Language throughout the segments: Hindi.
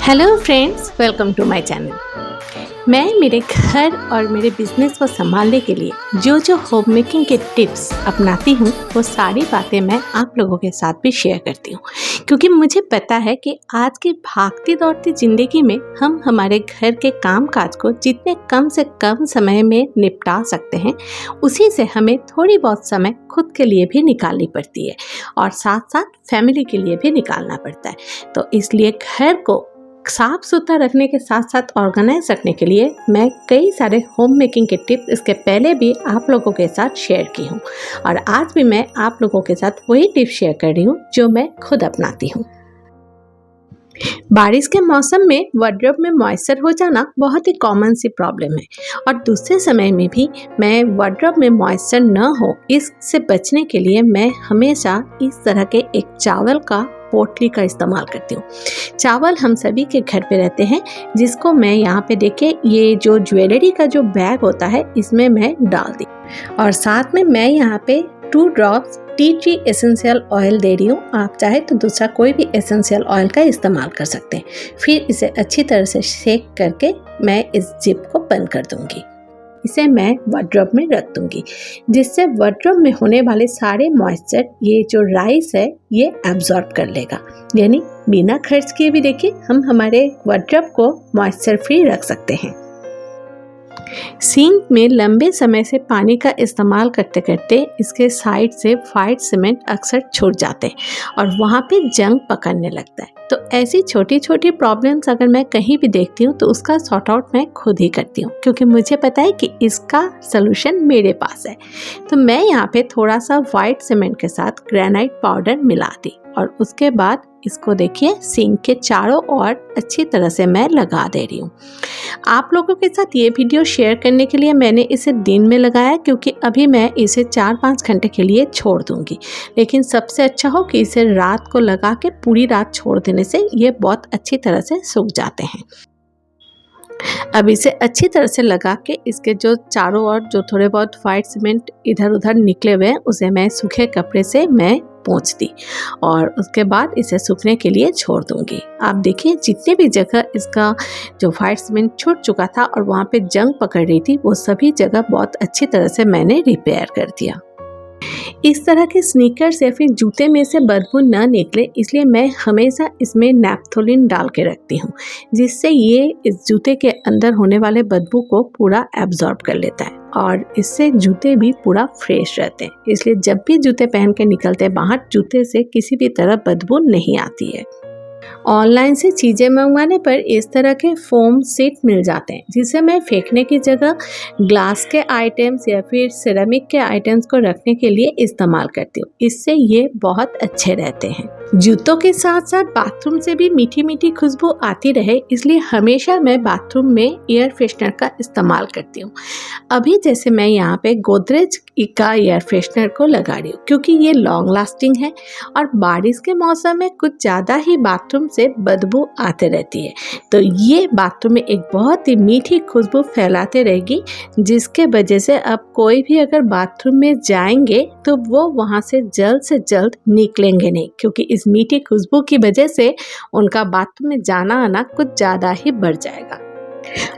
Hello friends, welcome to my channel. मैं मेरे घर और मेरे बिजनेस को संभालने के लिए जो होम मेकिंग के टिप्स अपनाती हूँ वो सारी बातें मैं आप लोगों के साथ भी शेयर करती हूँ, क्योंकि मुझे पता है कि आज की भागती दौड़ती ज़िंदगी में हम हमारे घर के काम काज को जितने कम से कम समय में निपटा सकते हैं, उसी से हमें थोड़ी बहुत समय खुद के लिए भी निकालनी पड़ती है और साथ साथ फैमिली के लिए भी निकालना पड़ता है। तो इसलिए घर को साफ सुथरा रखने के साथ साथ ऑर्गेनाइज रखने के लिए मैं कई सारे होम मेकिंग के टिप्स इसके पहले भी आप लोगों के साथ शेयर की हूँ और आज भी मैं आप लोगों के साथ वही टिप्स शेयर कर रही हूँ जो मैं खुद अपनाती हूँ। बारिश के मौसम में वार्डरोब में मॉइस्चर हो जाना बहुत ही कॉमन सी प्रॉब्लम है और दूसरे समय में भी मैं वार्डरोब में मॉइस्चर न हो इससे बचने के लिए मैं हमेशा इस तरह के एक चावल का पोटली का इस्तेमाल करती हूँ। चावल हम सभी के घर पे रहते हैं, जिसको मैं यहाँ पे देखिए ये जो ज्वेलरी का जो बैग होता है इसमें मैं डाल दी और साथ में मैं यहाँ पे 2 drops tea tree essential oil दे रही हूँ। आप चाहे तो दूसरा कोई भी एसेंशियल ऑयल का इस्तेमाल कर सकते हैं। फिर इसे अच्छी तरह से शेक करके मैं इस जिप को बंद कर दूँगी। इसे मैं वार्डरोब में रख दूंगी, जिससे वार्डरोब में होने वाले सारे मॉइस्चर ये जो राइस है ये एब्जॉर्ब कर लेगा। यानी बिना खर्च किए भी देखिए हम हमारे वार्डरोब को मॉइस्चर फ्री रख सकते हैं। सिंक में लंबे समय से पानी का इस्तेमाल करते करते इसके साइड से व्हाइट सीमेंट अक्सर छूट जाते हैं और वहाँ पे जंग पकड़ने लगता है। तो ऐसी छोटी छोटी प्रॉब्लम्स अगर मैं कहीं भी देखती हूँ तो उसका सॉर्ट आउट मैं खुद ही करती हूँ, क्योंकि मुझे पता है कि इसका सलूशन मेरे पास है। तो मैं यहाँ पे थोड़ा सा व्हाइट सीमेंट के साथ ग्रेनाइट पाउडर मिला दी और उसके बाद इसको देखिए सिंक के चारों ओर अच्छी तरह से मैं लगा दे रही हूँ। आप लोगों के साथ ये वीडियो शेयर करने के लिए मैंने इसे दिन में लगाया, क्योंकि अभी मैं इसे 4-5 घंटे के लिए छोड़ दूंगी, लेकिन सबसे अच्छा हो कि इसे रात को लगा के पूरी रात छोड़ देने से ये बहुत अच्छी तरह से सूख जाते हैं। अब इसे अच्छी तरह से लगा के इसके जो चारों ओर जो थोड़े बहुत व्हाइट सीमेंट इधर उधर निकले हुए हैं उसे मैं सूखे कपड़े से मैं पोंछ दी और उसके बाद इसे सूखने के लिए छोड़ दूंगी। आप देखिए जितने भी जगह इसका जो व्हाइट सीमेंट छूट चुका था और वहाँ पे जंग पकड़ रही थी वो सभी जगह बहुत अच्छी तरह से मैंने रिपेयर कर दिया। इस तरह के स्नीकर्स या फिर जूते में से बदबू न निकले, इसलिए मैं हमेशा इसमें नैप्थोलिन डाल के रखती हूँ, जिससे ये इस जूते के अंदर होने वाले बदबू को पूरा एब्जॉर्ब कर लेता है और इससे जूते भी पूरा फ्रेश रहते हैं। इसलिए जब भी जूते पहन के निकलते हैं बाहर, जूते से किसी भी तरह बदबू नहीं आती है। ऑनलाइन से चीज़ें मंगवाने पर इस तरह के फोम सीट मिल जाते हैं, जिसे मैं फेंकने की जगह ग्लास के आइटम्स या फिर सिरेमिक के आइटम्स को रखने के लिए इस्तेमाल करती हूँ। इससे ये बहुत अच्छे रहते हैं। जूतों के साथ साथ बाथरूम से भी मीठी मीठी खुशबू आती रहे, इसलिए हमेशा मैं बाथरूम में एयर फ्रेशनर का इस्तेमाल करती हूँ। अभी जैसे मैं यहाँ पे गोदरेज का एयर फ्रेशनर को लगा रही हूँ, क्योंकि ये लॉन्ग लास्टिंग है और बारिश के मौसम में कुछ ज़्यादा ही बाथरूम से बदबू आते रहती है। तो ये बाथरूम में एक बहुत ही मीठी खुशबू फैलाते रहेगी, जिसके वजह से अब कोई भी अगर बाथरूम में जाएंगे तो वो वहाँ से जल्द निकलेंगे नहीं, क्योंकि इस मीठी खुशबू की वजह से उनका बाथरूम में जाना आना कुछ ज़्यादा ही बढ़ जाएगा।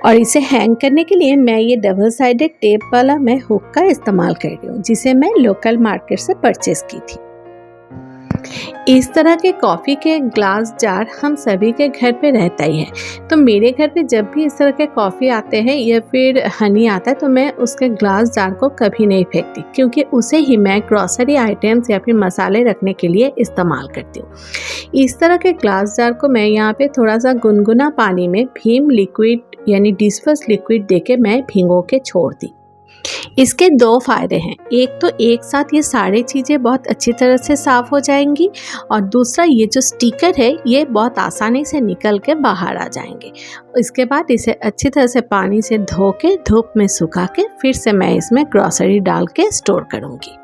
और इसे हैंग करने के लिए मैं ये डबल साइडेड टेप वाला मैं हुक का इस्तेमाल कर रही हूँ, जिसे मैं लोकल मार्केट से परचेस की थी। इस तरह के कॉफ़ी के ग्लास जार हम सभी के घर पे रहता ही है। तो मेरे घर पे जब भी इस तरह के कॉफ़ी आते हैं या फिर हनी आता है तो मैं उसके ग्लास जार को कभी नहीं फेंकती, क्योंकि उसे ही मैं ग्रॉसरी आइटम्स या फिर मसाले रखने के लिए इस्तेमाल करती हूँ। इस तरह के ग्लास जार को मैं यहाँ पे थोड़ा सा गुनगुना पानी में भीम लिक्विड यानी डिशवॉश लिक्विड देके मैं भिगो के छोड़ दी। इसके 2 फायदे हैं। एक तो एक साथ ये सारी चीज़ें बहुत अच्छी तरह से साफ़ हो जाएंगी और दूसरा ये जो स्टिकर है ये बहुत आसानी से निकल के बाहर आ जाएंगे। इसके बाद इसे अच्छी तरह से पानी से धो के धूप में सुखा के फिर से मैं इसमें ग्रॉसरी डाल के स्टोर करूँगी।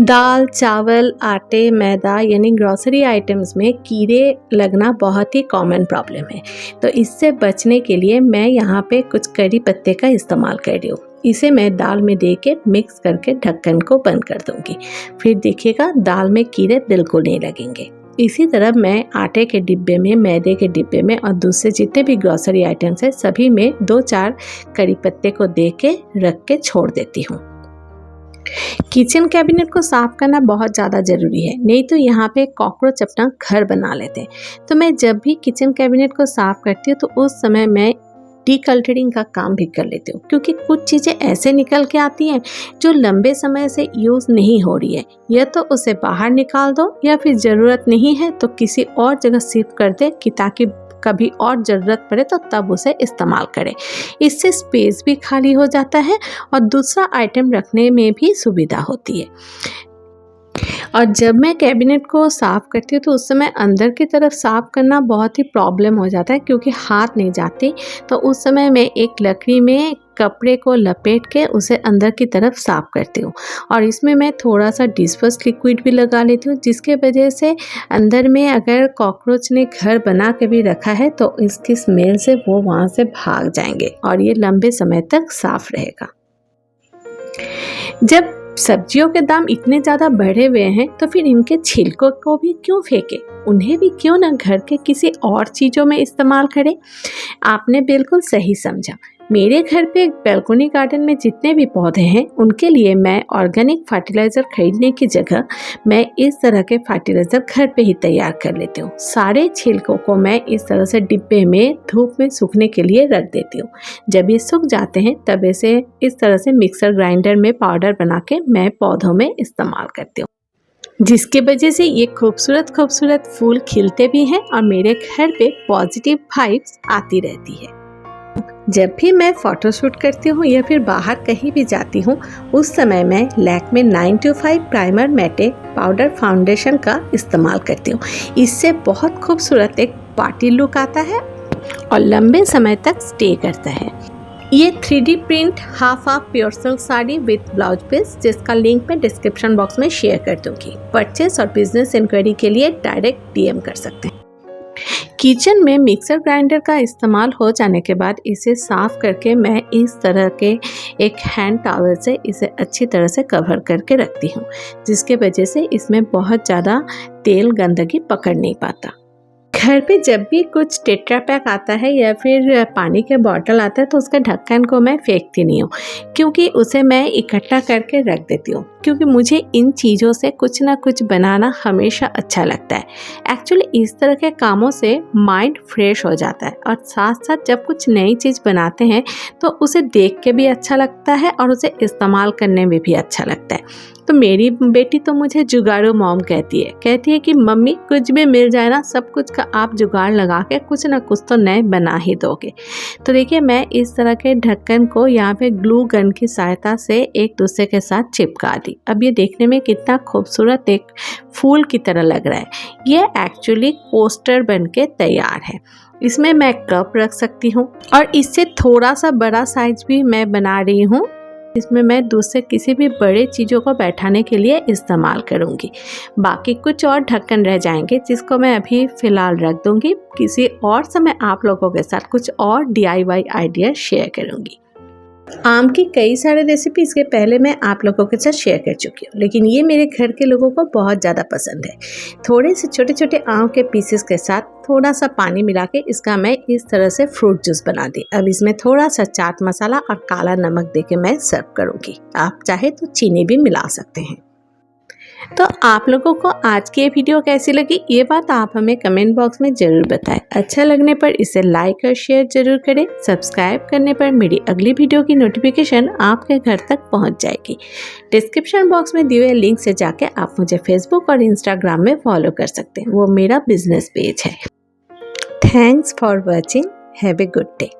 दाल, चावल, आटे, मैदा यानी ग्रॉसरी आइटम्स में कीड़े लगना बहुत ही कॉमन प्रॉब्लम है। तो इससे बचने के लिए मैं यहाँ पे कुछ करी पत्ते का इस्तेमाल कर रही हूँ। इसे मैं दाल में दे के मिक्स करके ढक्कन को बंद कर दूँगी। फिर देखिएगा दाल में कीड़े बिल्कुल नहीं लगेंगे। इसी तरह मैं आटे के डिब्बे में, मैदे के डिब्बे में और दूसरे जितने भी ग्रोसरी आइटम्स हैं सभी में 2-4 करी पत्ते को दे के रख के छोड़ देती हूँ। किचन कैबिनेट को साफ करना बहुत ज़्यादा ज़रूरी है, नहीं तो यहाँ पे कॉकरोच अपना घर बना लेते हैं। तो मैं जब भी किचन कैबिनेट को साफ करती हूँ तो उस समय मैं डीकल्टरिंग का काम भी कर लेती हूँ, क्योंकि कुछ चीज़ें ऐसे निकल के आती हैं जो लंबे समय से यूज़ नहीं हो रही है। या तो उसे बाहर निकाल दो या फिर ज़रूरत नहीं है तो किसी और जगह शिफ्ट कर दे कि ताकि कभी और ज़रूरत पड़े तो तब उसे इस्तेमाल करें। इससे स्पेस भी खाली हो जाता है और दूसरा आइटम रखने में भी सुविधा होती है। और जब मैं कैबिनेट को साफ़ करती हूँ तो उस समय अंदर की तरफ साफ़ करना बहुत ही प्रॉब्लम हो जाता है, क्योंकि हाथ नहीं जाती। तो उस समय मैं एक लकड़ी में कपड़े को लपेट के उसे अंदर की तरफ साफ़ करती हूँ और इसमें मैं थोड़ा सा डिशवॉश लिक्विड भी लगा लेती हूँ, जिसके वजह से अंदर में अगर कॉकरोच ने घर बना के भी रखा है तो इसकी स्मेल से वो वहाँ से भाग जाएंगे और ये लंबे समय तक साफ़ रहेगा। जब सब्जियों के दाम इतने ज़्यादा बढ़े हुए हैं तो फिर इनके छिलकों को भी क्यों फेंके, उन्हें भी क्यों ना घर के किसी और चीज़ों में इस्तेमाल करें। आपने बिल्कुल सही समझा। मेरे घर पे बैल्कनी गार्डन में जितने भी पौधे हैं उनके लिए मैं ऑर्गेनिक फर्टिलाइज़र खरीदने की जगह मैं इस तरह के फर्टिलाइज़र घर पे ही तैयार कर लेती हूँ। सारे छिलकों को मैं इस तरह से डिब्बे में धूप में सूखने के लिए रख देती हूँ। जब ये सूख जाते हैं तब इसे इस तरह से मिक्सर ग्राइंडर में पाउडर बना के मैं पौधों में इस्तेमाल करती हूँ, जिसकी वजह से ये खूबसूरत फूल खिलते भी हैं और मेरे घर पे पॉजिटिव वाइब्स आती रहती है। जब भी मैं फ़ोटोशूट करती हूँ या फिर बाहर कहीं भी जाती हूँ उस समय मैं लैक्मे 925 प्राइमर मैटे पाउडर फाउंडेशन का इस्तेमाल करती हूँ। इससे बहुत खूबसूरत एक पार्टी लुक आता है और लंबे समय तक स्टे करता है। ये 3D print half pure silk sari with blouse piece, जिसका लिंक मैं डिस्क्रिप्शन बॉक्स में शेयर कर दूँगी। परचेस और बिजनेस इंक्वायरी के लिए डायरेक्ट DM कर सकते हैं। किचन में मिक्सर ग्राइंडर का इस्तेमाल हो जाने के बाद इसे साफ़ करके मैं इस तरह के एक हैंड टॉवल से इसे अच्छी तरह से कवर करके रखती हूँ, जिसके वजह से इसमें बहुत ज़्यादा तेल गंदगी पकड़ नहीं पाता। घर पे जब भी कुछ टेट्रा पैक आता है या फिर पानी के बॉटल आता है तो उसके ढक्कन को मैं फेंकती नहीं हूँ, क्योंकि उसे मैं इकट्ठा करके रख देती हूँ, क्योंकि मुझे इन चीज़ों से कुछ ना कुछ बनाना हमेशा अच्छा लगता है। एक्चुअली इस तरह के कामों से माइंड फ्रेश हो जाता है और साथ साथ जब कुछ नई चीज़ बनाते हैं तो उसे देख के भी अच्छा लगता है और उसे इस्तेमाल करने में भी अच्छा लगता है। तो मेरी बेटी तो मुझे जुगाड़ू मॉम कहती है कि मम्मी कुछ भी मिल जाए ना, सब कुछ का आप जुगाड़ लगा के कुछ ना कुछ तो नए बना ही दोगे। तो देखिए मैं इस तरह के ढक्कन को यहाँ पे ग्लू गन की सहायता से एक दूसरे के साथ चिपका दी। अब ये देखने में कितना खूबसूरत एक फूल की तरह लग रहा है। ये एक्चुअली कोस्टर बन के तैयार है। इसमें मैं कप रख सकती हूँ और इससे थोड़ा सा बड़ा साइज भी मैं बना रही हूँ। इसमें मैं दूसरे किसी भी बड़े चीज़ों को बैठाने के लिए इस्तेमाल करूँगी। बाकी कुछ और ढक्कन रह जाएंगे जिसको मैं अभी फ़िलहाल रख दूँगी। किसी और समय आप लोगों के साथ कुछ और DIY आइडिया शेयर करूँगी। आम की कई सारे रेसिपी इसके पहले मैं आप लोगों के साथ शेयर कर चुकी हूँ, लेकिन ये मेरे घर के लोगों को बहुत ज़्यादा पसंद है। थोड़े से छोटे छोटे आम के पीसेस के साथ थोड़ा सा पानी मिला के इसका मैं इस तरह से फ्रूट जूस बना दी। अब इसमें थोड़ा सा चाट मसाला और काला नमक दे के मैं सर्व करूँगी। आप चाहे तो चीनी भी मिला सकते हैं। तो आप लोगों को आज की ये वीडियो कैसी लगी ये बात आप हमें कमेंट बॉक्स में ज़रूर बताएं। अच्छा लगने पर इसे लाइक और शेयर ज़रूर करें। सब्सक्राइब करने पर मेरी अगली वीडियो की नोटिफिकेशन आपके घर तक पहुंच जाएगी। डिस्क्रिप्शन बॉक्स में दिए हुए लिंक से जाके आप मुझे फेसबुक और इंस्टाग्राम में फॉलो कर सकते हैं, वो मेरा बिजनेस पेज है। Thanks for watching. Have a good day.